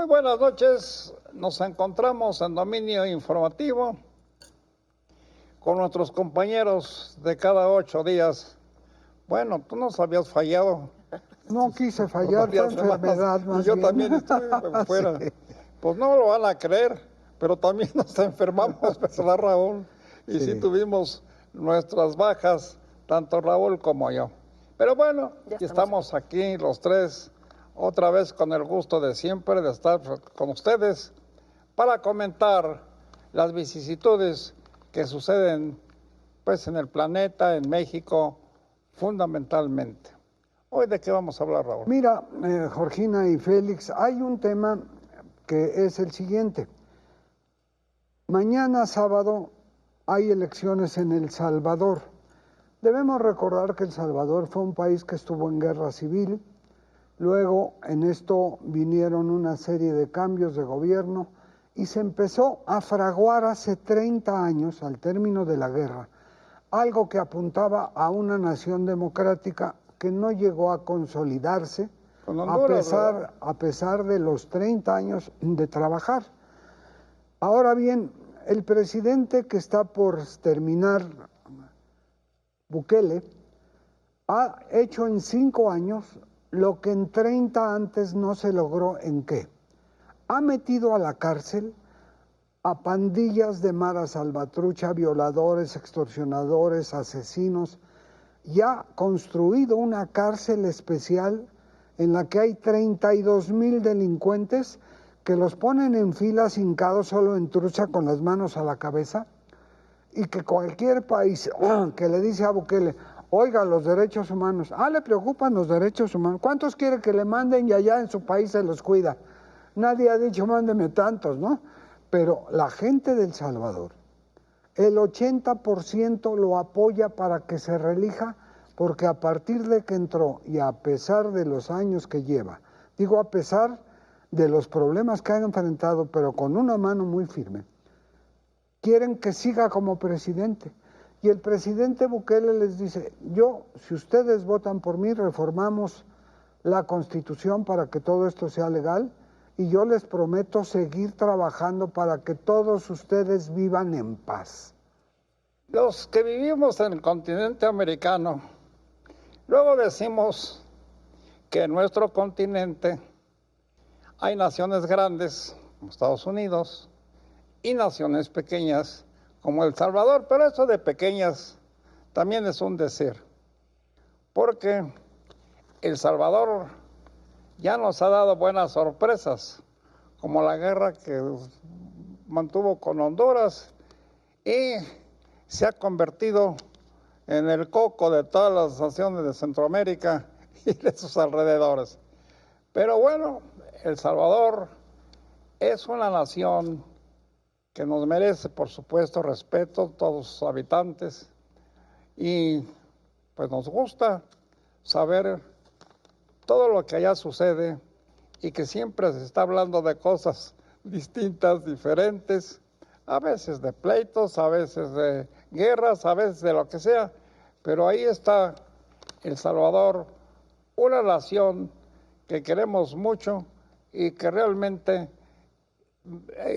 Muy buenas noches. Nos encontramos en Dominio Informativo con nuestros compañeros de cada 8 días. Bueno, tú nos habías fallado. No quise fallar, fue enfermedad más y yo bien. también estuve fuera. Sí. Pues no lo van a creer, pero también nos enfermamos, ¿verdad, Raúl? Y sí tuvimos nuestras bajas, tanto Raúl como yo. Pero bueno, Ya estamos aquí los tres, otra vez con el gusto de siempre de estar con ustedes para comentar las vicisitudes que suceden pues en el planeta, en México, fundamentalmente. Hoy, ¿de qué vamos a hablar, Raúl? Mira, Georgina y Félix, hay un tema que es el siguiente. Mañana sábado hay elecciones en El Salvador. Debemos recordar que El Salvador fue un país que estuvo en guerra civil. Luego en esto vinieron una serie de cambios de gobierno y se empezó a fraguar hace 30 años, al término de la guerra, algo que apuntaba a una nación democrática que no llegó a consolidarse a pesar de los 30 años de trabajar. Ahora bien, el presidente que está por terminar, Bukele, ha hecho en 5 años lo que en 30 antes no se logró. ¿En qué? Ha metido a la cárcel a pandillas de Mara Salvatrucha, violadores, extorsionadores, asesinos, y ha construido una cárcel especial en la que hay 32,000 delincuentes que los ponen en filas hincados solo en trucha con las manos a la cabeza, y que cualquier país que le dice a Bukele, oiga, los derechos humanos, le preocupan los derechos humanos, ¿cuántos quiere que le manden y allá en su país se los cuida? Nadie ha dicho, mándeme tantos, ¿no? Pero la gente de El Salvador, el 80% lo apoya para que se reelija, porque a partir de que entró y a pesar de los años que lleva, digo a pesar de los problemas que han enfrentado, pero con una mano muy firme, quieren que siga como presidente. Y el presidente Bukele les dice, si ustedes votan por mí, reformamos la Constitución para que todo esto sea legal, y yo les prometo seguir trabajando para que todos ustedes vivan en paz. Los que vivimos en el continente americano, luego decimos que en nuestro continente hay naciones grandes, como Estados Unidos, y naciones pequeñas, como El Salvador, pero eso de pequeñas también es un decir, porque El Salvador ya nos ha dado buenas sorpresas, como la guerra que mantuvo con Honduras y se ha convertido en el coco de todas las naciones de Centroamérica y de sus alrededores. Pero bueno, El Salvador es una nación que nos merece, por supuesto, respeto, todos sus habitantes, y pues nos gusta saber todo lo que allá sucede y que siempre se está hablando de cosas distintas, diferentes, a veces de pleitos, a veces de guerras, a veces de lo que sea, pero ahí está El Salvador, una nación que queremos mucho y que realmente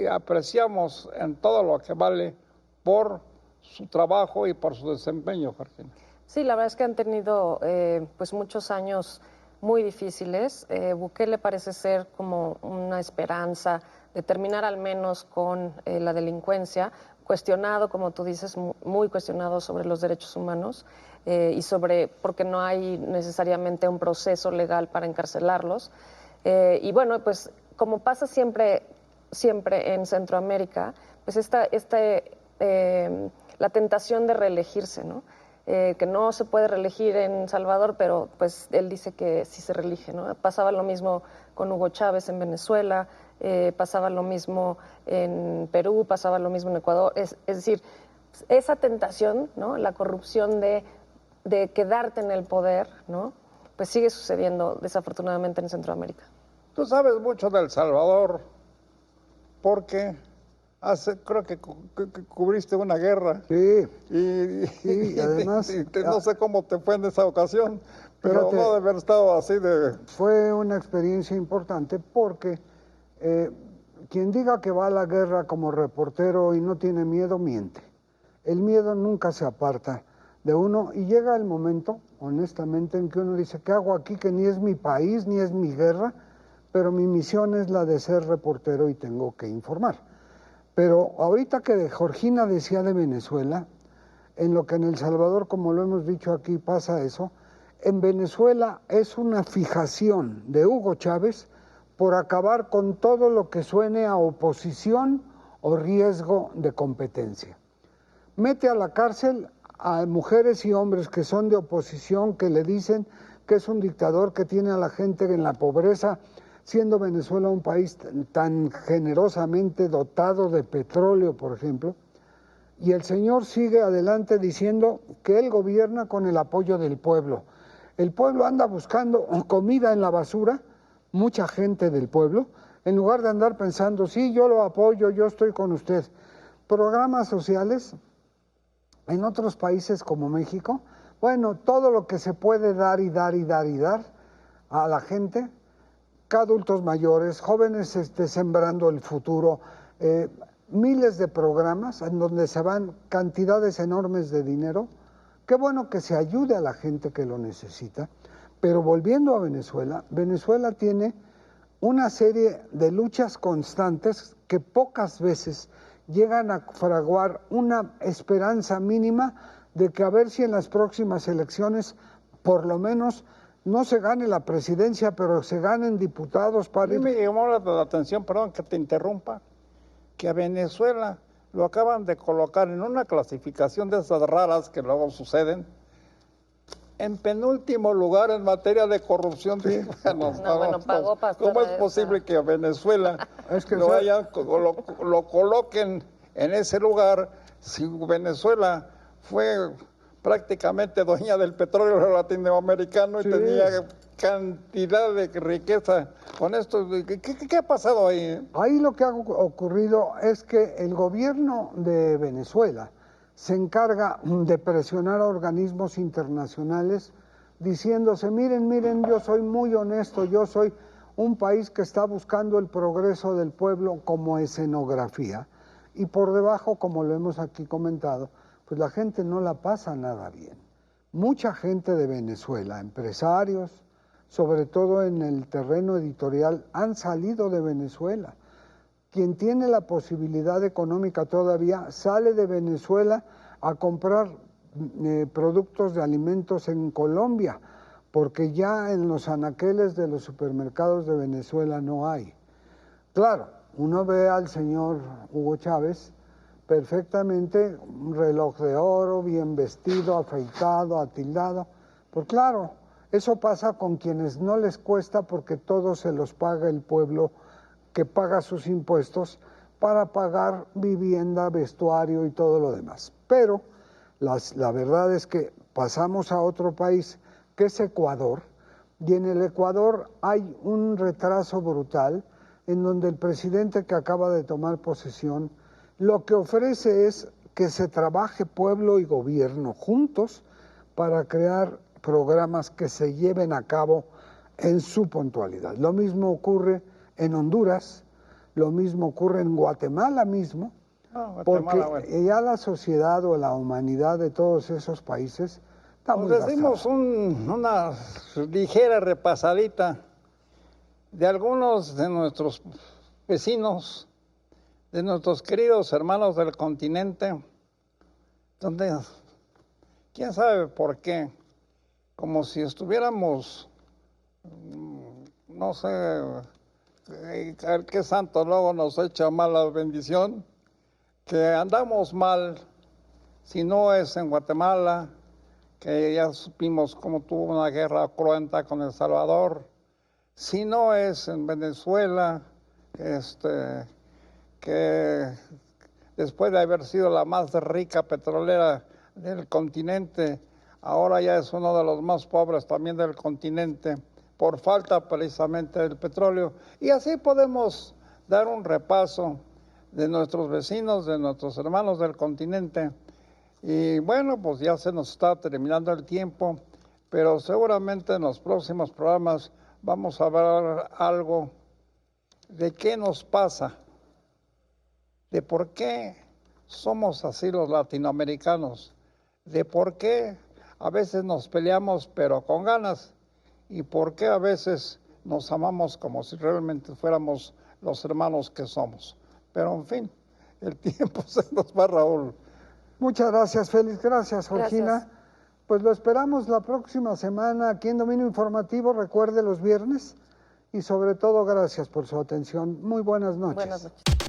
apreciamos en todo lo que vale por su trabajo y por su desempeño, Georgina. Sí, la verdad es que han tenido pues muchos años muy difíciles. Bukele parece ser como una esperanza de terminar al menos con la delincuencia, cuestionado, como tú dices, muy cuestionado sobre los derechos humanos y sobre porque no hay necesariamente un proceso legal para encarcelarlos. Y bueno, pues como pasa siempre en Centroamérica, pues la tentación de reelegirse, ¿no? Que no se puede reelegir en Salvador, pero pues él dice que sí se reelige, ¿no? Pasaba lo mismo con Hugo Chávez en Venezuela, pasaba lo mismo en Perú, pasaba lo mismo en Ecuador. Es decir, esa tentación, ¿no? La corrupción de quedarte en el poder, ¿no? Pues sigue sucediendo desafortunadamente en Centroamérica. Tú sabes mucho de El Salvador porque creo que cubriste una guerra. Sí. Y además... no sé cómo te fue en esa ocasión, pero fíjate, no debe haber estado así de... Fue una experiencia importante porque Quien diga que va a la guerra como reportero y no tiene miedo, miente. El miedo nunca se aparta de uno y llega el momento, honestamente, en que uno dice, ¿qué hago aquí? Que ni es mi país, ni es mi guerra, pero mi misión es la de ser reportero y tengo que informar. Pero ahorita que Georgina decía de Venezuela, en lo que en El Salvador, como lo hemos dicho aquí, pasa eso, en Venezuela es una fijación de Hugo Chávez por acabar con todo lo que suene a oposición o riesgo de competencia. Mete a la cárcel a mujeres y hombres que son de oposición, que le dicen que es un dictador que tiene a la gente en la pobreza, siendo Venezuela un país tan generosamente dotado de petróleo, por ejemplo, y el señor sigue adelante diciendo que él gobierna con el apoyo del pueblo. El pueblo anda buscando comida en la basura, mucha gente del pueblo, en lugar de andar pensando, sí, yo lo apoyo, yo estoy con usted. Programas sociales en otros países como México, bueno, todo lo que se puede dar y dar y dar y dar a la gente, adultos mayores, jóvenes sembrando el futuro, miles de programas en donde se van cantidades enormes de dinero. Qué bueno que se ayude a la gente que lo necesita, pero volviendo a Venezuela, Venezuela tiene una serie de luchas constantes que pocas veces llegan a fraguar una esperanza mínima de que a ver si en las próximas elecciones por lo menos no se gane la presidencia, pero se ganen diputados para... A mí me llamó la atención, perdón que te interrumpa, que a Venezuela lo acaban de colocar en una clasificación de esas raras que luego suceden, en penúltimo lugar en materia de corrupción. Sí. ¿Cómo es posible que a Venezuela lo coloquen en ese lugar si Venezuela fue prácticamente dueña del petróleo latinoamericano y tenía cantidad de riqueza con esto? ¿Qué ha pasado ahí? Ahí lo que ha ocurrido es que el gobierno de Venezuela se encarga de presionar a organismos internacionales diciéndose, miren, yo soy muy honesto, yo soy un país que está buscando el progreso del pueblo como escenografía, y por debajo, como lo hemos aquí comentado, pues la gente no la pasa nada bien. Mucha gente de Venezuela, empresarios, sobre todo en el terreno editorial, han salido de Venezuela. Quien tiene la posibilidad económica todavía sale de Venezuela a comprar productos de alimentos en Colombia, porque ya en los anaqueles de los supermercados de Venezuela no hay. Claro, uno ve al señor Hugo Chávez perfectamente, un reloj de oro, bien vestido, afeitado, atildado, pues claro, eso pasa con quienes no les cuesta porque todo se los paga el pueblo que paga sus impuestos para pagar vivienda, vestuario y todo lo demás. Pero la verdad es que pasamos a otro país que es Ecuador, y en el Ecuador hay un retraso brutal en donde el presidente que acaba de tomar posesión lo que ofrece es que se trabaje pueblo y gobierno juntos para crear programas que se lleven a cabo en su puntualidad. Lo mismo ocurre en Honduras, lo mismo ocurre en Guatemala mismo, porque ya la sociedad o la humanidad de todos esos países está muy gastada. Decimos una ligera repasadita de algunos de nuestros vecinos, de nuestros queridos hermanos del continente, donde, quién sabe por qué, como si estuviéramos, no sé, qué santo luego nos echa mala bendición, que andamos mal, si no es en Guatemala, que ya supimos cómo tuvo una guerra cruenta con El Salvador, si no es en Venezuela, que después de haber sido la más rica petrolera del continente, ahora ya es uno de los más pobres también del continente, por falta precisamente del petróleo. Y así podemos dar un repaso de nuestros vecinos, de nuestros hermanos del continente. Y bueno, pues ya se nos está terminando el tiempo, pero seguramente en los próximos programas vamos a ver algo de qué nos pasa, de por qué somos así los latinoamericanos, de por qué a veces nos peleamos pero con ganas y por qué a veces nos amamos como si realmente fuéramos los hermanos que somos. Pero en fin, el tiempo se nos va, Raúl. Muchas gracias, Félix. Gracias, Georgina. Gracias. Pues lo esperamos la próxima semana aquí en Dominio Informativo. Recuerde los viernes. Y sobre todo, gracias por su atención. Muy buenas noches. Buenas noches.